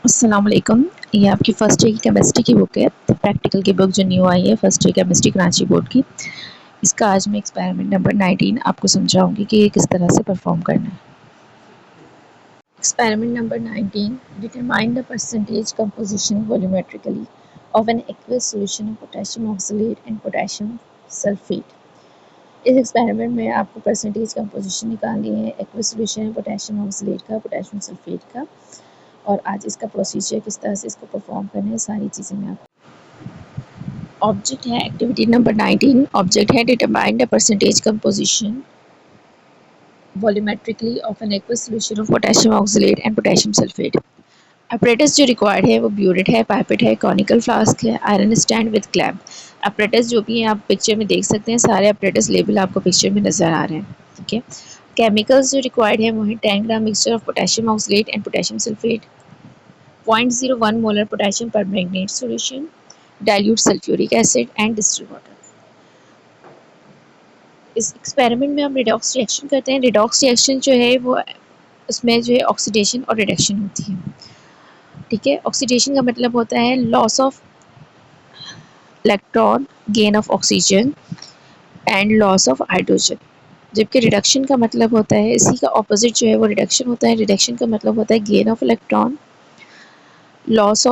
अस्सलाम वालेकुम। ये आपकी फ़र्स्ट ईयर की केमिस्ट्री की बुक है, प्रैक्टिकल की बुक जो न्यू आई है first year chemistry Karachi board की। इसका आज मैं एक्सपेरिमेंट नंबर 19 आपको समझाऊंगी कि ये किस तरह से परफॉर्म करना है। Experiment number 19, determine the percentage composition volumetrically of an aqueous solution of potassium oxalate and potassium sulphate. इस एक्सपेरिमेंट में आपको परसेंटेज कंपोजिशन निकालनी है एक्वस सॉल्यूशन है पोटेशियम ऑक्सलेट का, पोटेशियम सल्फेट का, और आज इसका प्रोसीजर किस तरह से इसको परफॉर्म करना है सारी चीज़ें मैं आपको। ऑब्जेक्ट है एक्टिविटी नंबर 19। ऑब्जेक्ट है determine the percentage composition volumetrically of an aqueous solution of potassium oxalate and potassium sulphate. Apparatus जो रिक्वायर्ड है वो ब्यूरेट है, पाइपेट है, कॉनिकल फ्लास्क है, iron stand with clamp. Apparatus जो भी हैं आप पिक्चर में देख सकते हैं, सारे अपरेटस लेबल आपको पिक्चर में नज़र आ रहे हैं। ठीक है। केमिकल्स जो रिक्वायर्ड है वो है 10 gram mixture of potassium oxalate and potassium sulphate, 0.01 molar potassium permanganate solution, dilute sulphuric acid and distilled water. इस एक्सपेरिमेंट में हम रिडॉक्स रिएक्शन करते हैं। रिडॉक्स रिएक्शन जो है वो उसमें जो है ऑक्सीडेशन और रिडक्शन होती है। ठीक है। ऑक्सीडेशन का मतलब होता है loss of electron, gain of oxygen and loss of hydrogen. जबकि रिडक्शन का मतलब होता है इसी का ऑपोजिट जो है वो रिडक्शन होता है। रिडक्शन का मतलब होता है gain of electron, loss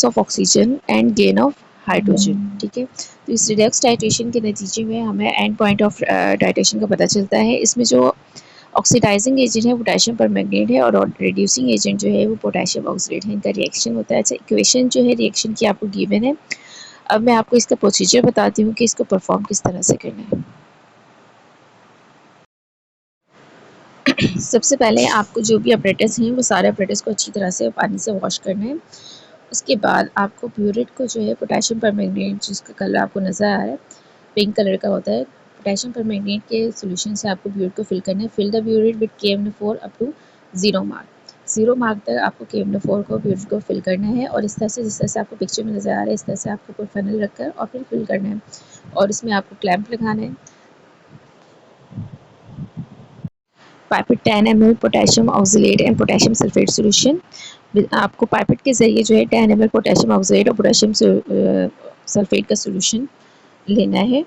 of oxygen and gain of hydrogen. ठीक है। तो इस रिडक्स टाइट्रेशन के नतीजे में हमें एंड पॉइंट ऑफ टाइट्रेशन का पता चलता है। इसमें जो ऑक्सीडाइजिंग एजेंट है पोटेशियम परमैंगनेट है और रिड्यूसिंग एजेंट जो है वो पोटेशियम ऑक्सलेट है। इनका रिएक्शन होता है। अच्छा, इक्वेशन जो है रिएक्शन की आपको गिवन है। अब मैं आपको इसका प्रोसीजर बताती हूँ कि इसको परफॉर्म किस तरह से करना है। सबसे पहले आपको जो भी अपरेटस हैं वो सारे अपरेटस को अच्छी तरह से पानी से वॉश करना है। उसके बाद आपको ब्यूरेट को जो है पोटेशियम परमैंगनेट, जिसका कलर आपको नज़र आ रहा है पिंक कलर का होता है, पोटेशियम परमैंगनेट के सॉल्यूशन से आपको ब्यूरेट को फिल करना है। Fill the burette with KMnO4 up to 0 mark. 0 mark तक आपको KMnO4 को ब्यूरेट को फिल करना है और इस तरह से जिस तरह से आपको पिक्चर में नज़र आ रहा है इस तरह से आपको कोई फनल रखकर और फिर फिल करना है और इसमें आपको क्लैंप लगाना है। Pipette 10 ml potassium oxalate and potassium sulphate solution. आपको पाइपेट के ज़रिए जो है 10 ml पोटेशियम ऑक्सलेट और पोटेशियम सल्फेट का सॉल्यूशन लेना है।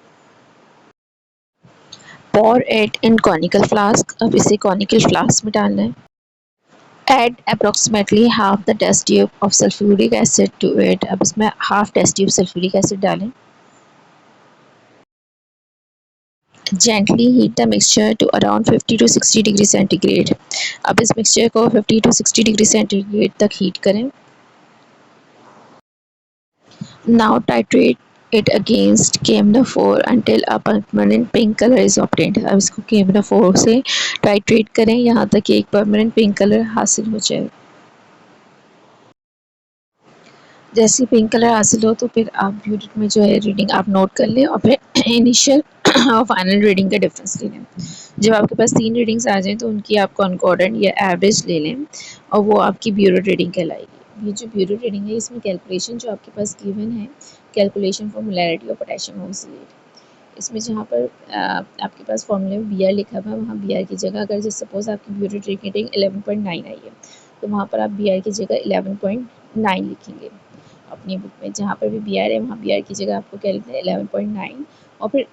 pour it in conical flask। अब इसे conical flask में डालना है। Add approximately half the test tube of sulfuric acid to it। अब इसमें half test tube sulfuric acid डालें। Gently heat the mixture to around 50 to 60 degree centigrade. अब इस मिक्सचर को 50 to 60 डिग्री सेंटीग्रेड तक हीट करें। Now titrate it against KMnO4 until a permanent pink color is obtained। अब इसको KMnO4 से titrate करें यहाँ तक कि एक परमानेंट पिंक कलर हासिल हो जाए। जैसे पिंक कलर हासिल हो तो फिर आप ब्यूरेट में जो है रीडिंग आप नोट कर लें और फिर इनिशियल और फाइनल रीडिंग का डिफरेंस ले लें। जब आपके पास 3 रीडिंग्स आ जाएँ तो उनकी आप कॉन्कॉर्डेंट या एवरेज ले लें और वो आपकी ब्यूरो रीडिंग कहलाएगी। ये जो ब्यूरो रीडिंग है इसमें कैलकुलेशन जो आपके पास गिवन है, calculation for molarity of potassium oxalate. इसमें जहाँ पर आपके पास फॉर्मूले में BR लिखा हुआ है वहाँ BR की जगह अगर जैसे सपोज आपकी ब्यूरो रीडिंग 11.9 आई है तो वहाँ पर आप BR की जगह 11.9 लिखेंगे अपनी बुक में। जहाँ पर भी BR है वहाँ BR की जगह आपको क्या लिखना है 11.9 और फिर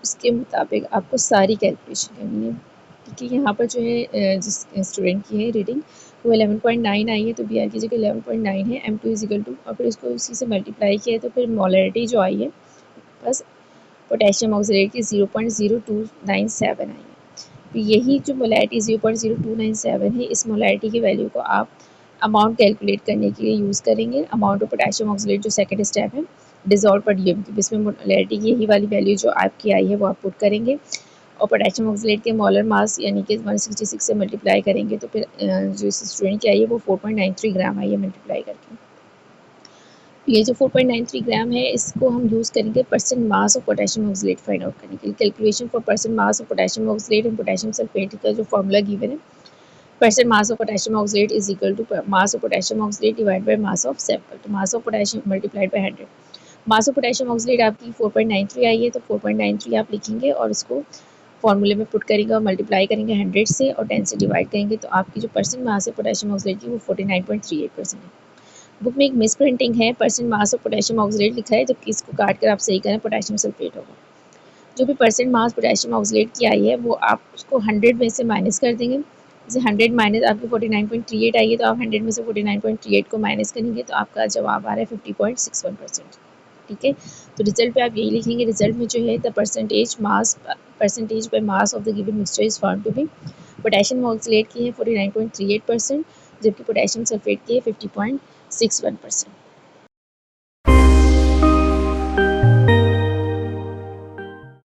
उसके मुताबिक आपको सारी कैलकुलेशन करनी है। क्योंकि यहाँ पर जो है जिस स्टूडेंट की है रीडिंग वो 11.9 आई है तो BR की जगह 11.9 है, M2 इजिकल टू और फिर उसको उसी से मल्टीप्लाई किया है तो फिर मोलैरिटी जो आई है बस पोटेशियम ऑक्सलेट की 0.0297 आई है। तो यही जो मोलैरिटी 0.0297 है इस मोलैरिटी की वैल्यू को आप अमाउंट कैलकुलेट करने के लिए यूज़ करेंगे। अमाउंट ऑफ पोटेशियम ऑक्सलेट जो सेकंड स्टेप है डिजॉल्व पर डीएम की, इसमें मोलैरिटी की यही वाली वैल्यू जो आपकी आई है वो आप पुट करेंगे और पोटेशियम ऑक्सलेट के मोलर मास यानी कि 166 से मल्टीप्लाई करेंगे तो फिर जो इस स्टूडेंट की आई है वो 4.93 ग्राम आई है मल्टीप्लाई करके। ये जो 4.93 ग्राम है इसको हम यूज़ करेंगे percent mass of potassium oxalate find out करने के लिए। Calculation for percent mass of potassium oxalate and potassium sulphate का जो फॉर्मूला गिवन है, percent mass of potassium oxalate is equal to mass of potassium oxalate divide by mass of sample. तो mass of potassium multiplied by 100। Mass of potassium oxalate आपकी 4.93 आई है तो 4.93 आप लिखेंगे और उसको फॉर्मूले में पुट करेंगे और मल्टीप्लाई करेंगे 100 से और 10 से डिवाइड करेंगे तो आपकी जो परसेंट मास है पोटेशियम ऑक्सीडेट की वो 49.38% है। बुक में एक मिस प्रिंटिंग है, percent mass of potassium oxidate लिखा है, जबकि इसको काट कर आप सही करें पोटेशियम सल्फेट होगा। जो भी परसेंट मास पोटेशियम ऑक्सीडेट की आई है वो आप उसको 100 में से माइनस कर देंगे। जैसे 100 माइनस आपकी 49.38 आई है तो आप 100 में से 49.38 को माइनस करेंगे तो आपका जवाब आ रहा है 50.61%। ठीक है, तो रिजल्ट पे आप यही लिखेंगे, रिजल्ट में जो है the percentage by mass of the given mixture is found to be potassium oxalate की है 49.38%, जबकि पोटेशियम सल्फेट की है 50.61%।